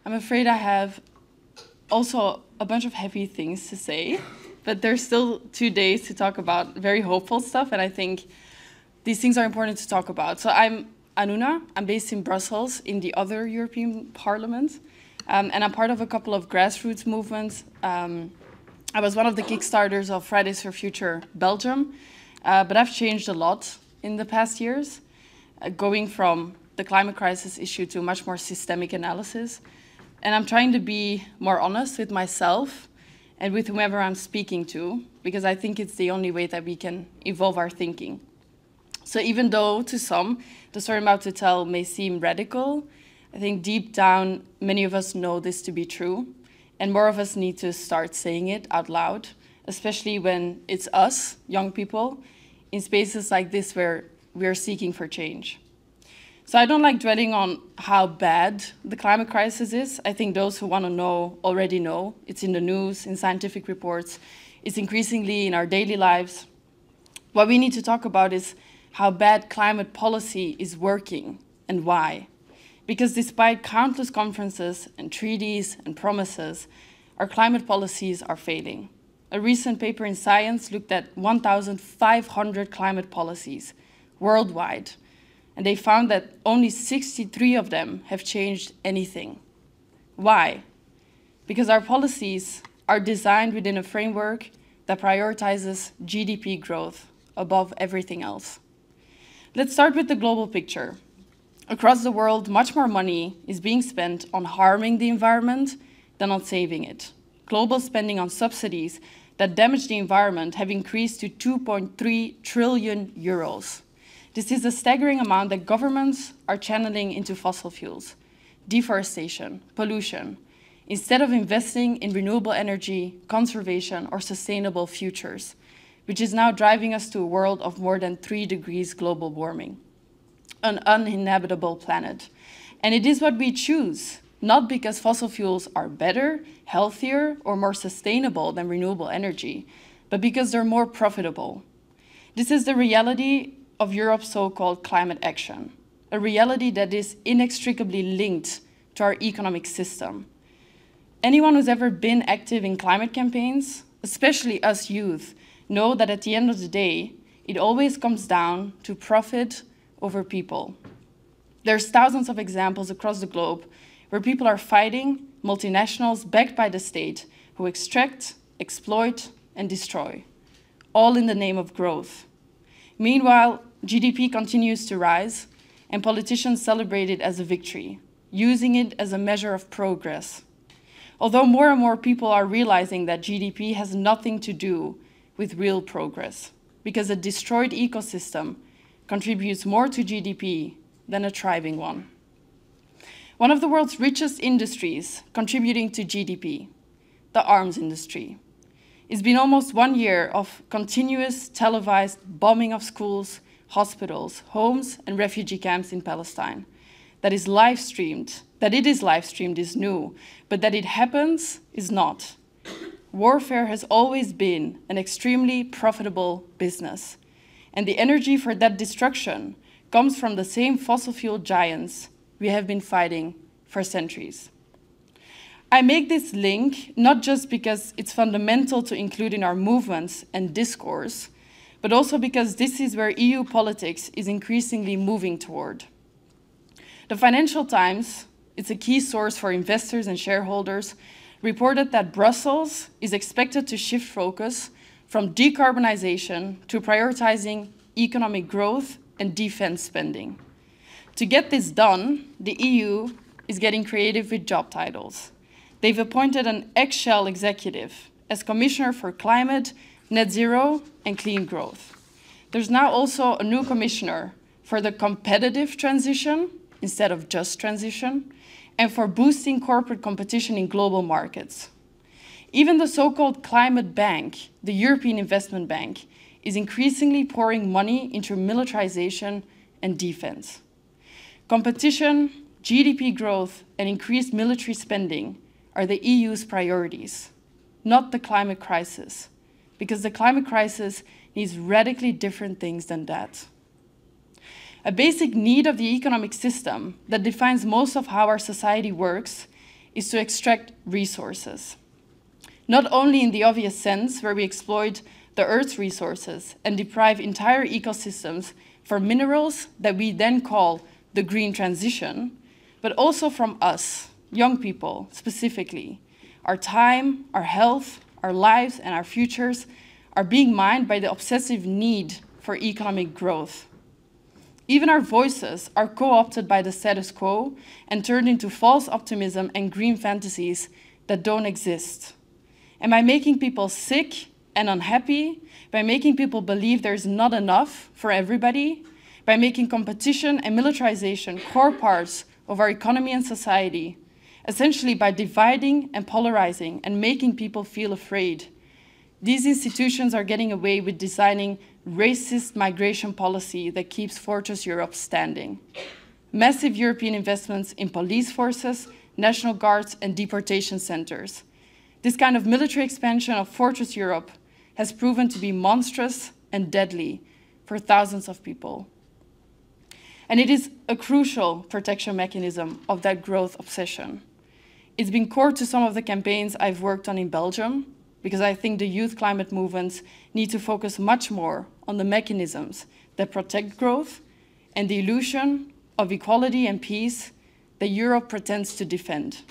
I'm afraid I have also a bunch of heavy things to say, but there's still 2 days to talk about very hopeful stuff, and I think these things are important to talk about. So I'm Anúna. I'm based in Brussels in the other European Parliament, and I'm part of a couple of grassroots movements. I was one of the kickstarters of Fridays for Future Belgium, but I've changed a lot in the past years, going from the climate crisis issue to much more systemic analysis. And I'm trying to be more honest with myself and with whomever I'm speaking to, because I think it's the only way that we can evolve our thinking. So even though to some, the story I'm about to tell may seem radical, I think deep down, many of us know this to be true, and more of us need to start saying it out loud, especially when it's us, young people, in spaces like this where we are seeking for change. So I don't like dwelling on how bad the climate crisis is. I think those who want to know already know. It's in the news, in scientific reports. It's increasingly in our daily lives. What we need to talk about is how bad climate policy is working and why. Because despite countless conferences and treaties and promises, our climate policies are failing. A recent paper in Science looked at 1,500 climate policies worldwide, and they found that only 63 of them have changed anything. Why? Because our policies are designed within a framework that prioritizes GDP growth above everything else. Let's start with the global picture. Across the world, much more money is being spent on harming the environment than on saving it. Global spending on subsidies that damage the environment have increased to 2.3 trillion euros. This is a staggering amount that governments are channeling into fossil fuels, deforestation, pollution, instead of investing in renewable energy, conservation, or sustainable futures, which is now driving us to a world of more than 3 degrees global warming, an uninhabitable planet. And it is what we choose, not because fossil fuels are better, healthier, or more sustainable than renewable energy, but because they're more profitable. This is the reality of Europe's so-called climate action, a reality that is inextricably linked to our economic system. Anyone who's ever been active in climate campaigns, especially us youth, know that at the end of the day, it always comes down to profit over people. There's thousands of examples across the globe where people are fighting multinationals backed by the state who extract, exploit, and destroy, all in the name of growth. Meanwhile, GDP continues to rise, and politicians celebrate it as a victory, using it as a measure of progress. Although more and more people are realizing that GDP has nothing to do with real progress, because a destroyed ecosystem contributes more to GDP than a thriving one. One of the world's richest industries contributing to GDP, the arms industry. It's been almost 1 year of continuous televised bombing of schools, hospitals, homes, and refugee camps in Palestine. That it is live streamed is new, but that it happens is not. Warfare has always been an extremely profitable business, and the energy for that destruction comes from the same fossil fuel giants we have been fighting for centuries. I make this link not just because it's fundamental to include in our movements and discourse, but also because this is where EU politics is increasingly moving toward. The Financial Times, it's a key source for investors and shareholders, reported that Brussels is expected to shift focus from decarbonization to prioritizing economic growth and defense spending. To get this done, the EU is getting creative with job titles. They've appointed an ex-Shell executive as Commissioner for Climate, Net Zero, and Clean Growth. There's now also a new commissioner for the competitive transition instead of just transition, and for boosting corporate competition in global markets. Even the so-called climate bank, the European Investment Bank, is increasingly pouring money into militarization and defense. Competition, GDP growth, and increased military spending are the EU's priorities, not the climate crisis, because the climate crisis needs radically different things than that. A basic need of the economic system that defines most of how our society works is to extract resources. Not only in the obvious sense, where we exploit the Earth's resources and deprive entire ecosystems for minerals that we then call the green transition, but also from us, young people specifically. Our time, our health, our lives, and our futures are being mined by the obsessive need for economic growth. Even our voices are co-opted by the status quo and turned into false optimism and green fantasies that don't exist. And by making people sick and unhappy, by making people believe there's not enough for everybody, by making competition and militarization core parts of our economy and society, essentially by dividing and polarizing and making people feel afraid. These institutions are getting away with designing racist migration policy that keeps Fortress Europe standing. Massive European investments in police forces, national guards, and deportation centers. This kind of military expansion of Fortress Europe has proven to be monstrous and deadly for thousands of people. And it is a crucial protection mechanism of that growth obsession. It's been core to some of the campaigns I've worked on in Belgium, because I think the youth climate movements need to focus much more on the mechanisms that protect growth and the illusion of equality and peace that Europe pretends to defend.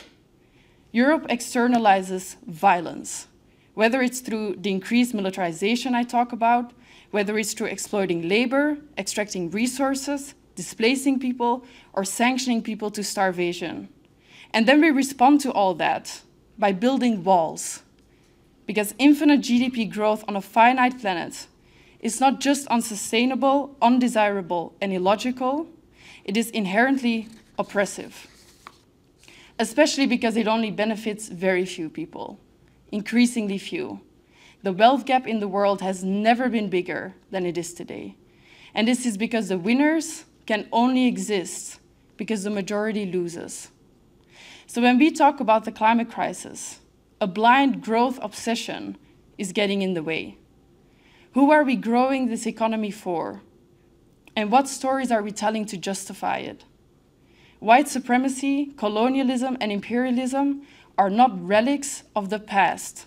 Europe externalizes violence, whether it's through the increased militarization I talk about, whether it's through exploiting labor, extracting resources, displacing people, or sanctioning people to starvation. And then we respond to all that by building walls. Because infinite GDP growth on a finite planet is not just unsustainable, undesirable, and illogical, it is inherently oppressive. Especially because it only benefits very few people, increasingly few. The wealth gap in the world has never been bigger than it is today. And this is because the winners can only exist because the majority loses. So when we talk about the climate crisis, a blind growth obsession is getting in the way. Who are we growing this economy for? And what stories are we telling to justify it? White supremacy, colonialism, and imperialism are not relics of the past.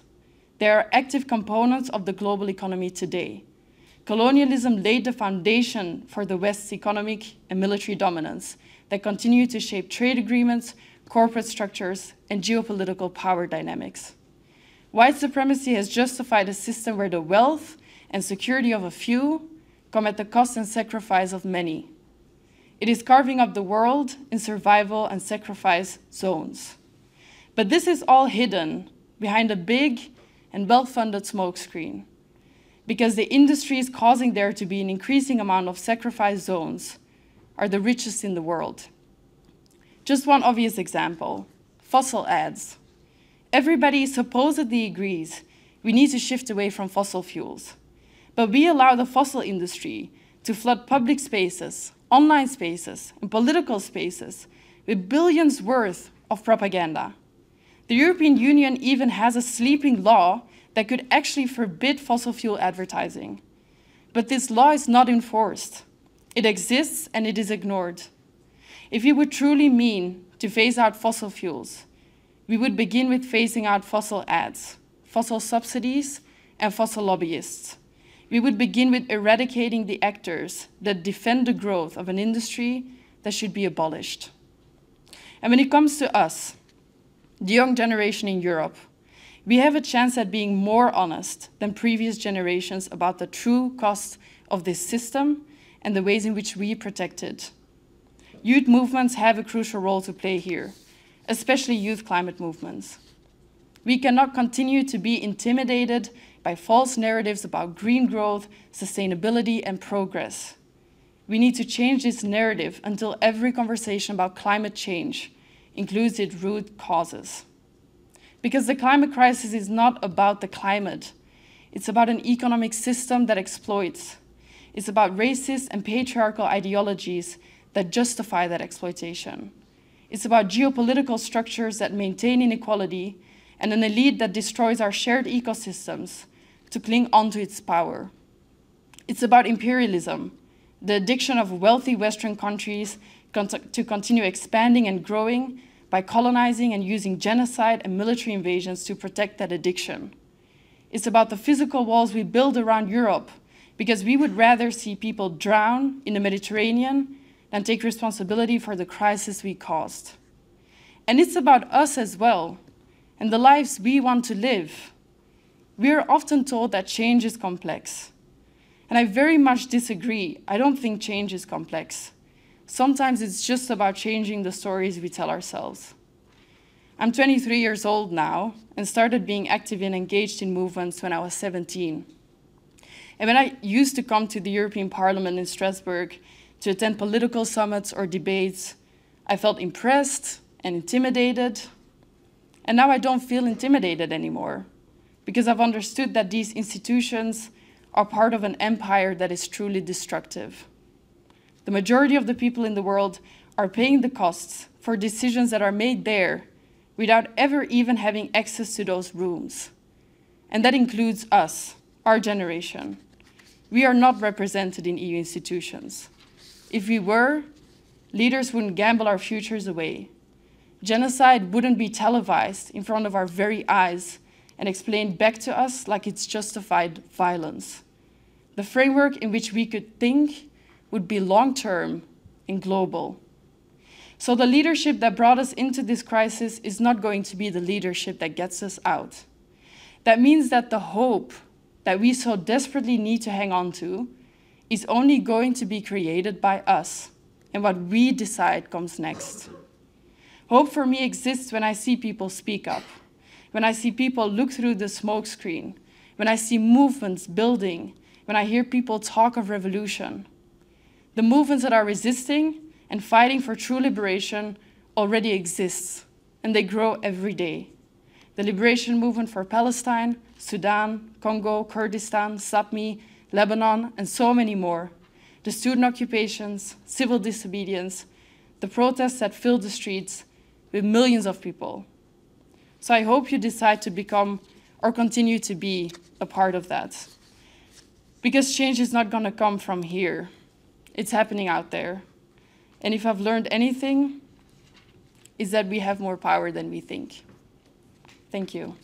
They are active components of the global economy today. Colonialism laid the foundation for the West's economic and military dominance that continue to shape trade agreements, corporate structures, and geopolitical power dynamics. White supremacy has justified a system where the wealth and security of a few come at the cost and sacrifice of many. It is carving up the world in survival and sacrifice zones. But this is all hidden behind a big and well-funded smokescreen, because the industries causing there to be an increasing amount of sacrifice zones are the richest in the world. Just one obvious example, fossil ads. Everybody supposedly agrees we need to shift away from fossil fuels, but we allow the fossil industry to flood public spaces, online spaces, and political spaces with billions worth of propaganda. The European Union even has a sleeping law that could actually forbid fossil fuel advertising. But this law is not enforced. It exists and it is ignored. If we would truly mean to phase out fossil fuels, we would begin with phasing out fossil ads, fossil subsidies, and fossil lobbyists. We would begin with eradicating the actors that defend the growth of an industry that should be abolished. And when it comes to us, the young generation in Europe, we have a chance at being more honest than previous generations about the true cost of this system and the ways in which we protect it. Youth movements have a crucial role to play here, especially youth climate movements. We cannot continue to be intimidated by false narratives about green growth, sustainability, and progress. We need to change this narrative until every conversation about climate change includes its root causes. Because the climate crisis is not about the climate. It's about an economic system that exploits. It's about racist and patriarchal ideologies that justify that exploitation. It's about geopolitical structures that maintain inequality and an elite that destroys our shared ecosystems to cling onto its power. It's about imperialism, the addiction of wealthy Western countries to continue expanding and growing by colonizing and using genocide and military invasions to protect that addiction. It's about the physical walls we build around Europe, because we would rather see people drown in the Mediterranean than take responsibility for the crisis we caused. And it's about us as well, and the lives we want to live. We are often told that change is complex. And I very much disagree. I don't think change is complex. Sometimes it's just about changing the stories we tell ourselves. I'm 23 years old now and started being active and engaged in movements when I was 17. And when I used to come to the European Parliament in Strasbourg to attend political summits or debates, I felt impressed and intimidated. And now I don't feel intimidated anymore, because I've understood that these institutions are part of an empire that is truly destructive. The majority of the people in the world are paying the costs for decisions that are made there without ever even having access to those rooms. And that includes us, our generation. We are not represented in EU institutions. If we were, leaders wouldn't gamble our futures away. Genocide wouldn't be televised in front of our very eyes and explained back to us like it's justified violence. The framework in which we could think would be long-term and global. So the leadership that brought us into this crisis is not going to be the leadership that gets us out. That means that the hope that we so desperately need to hang on to is only going to be created by us, and what we decide comes next. Hope for me exists when I see people speak up, when I see people look through the smoke screen, when I see movements building, when I hear people talk of revolution. The movements that are resisting and fighting for true liberation already exist, and they grow every day. The liberation movement for Palestine, Sudan, Congo, Kurdistan, Sapmi, Lebanon, and so many more. The student occupations, civil disobedience, the protests that fill the streets with millions of people. So I hope you decide to become or continue to be a part of that. Because change is not going to come from here. It's happening out there. And if I've learned anything, is that we have more power than we think. Thank you.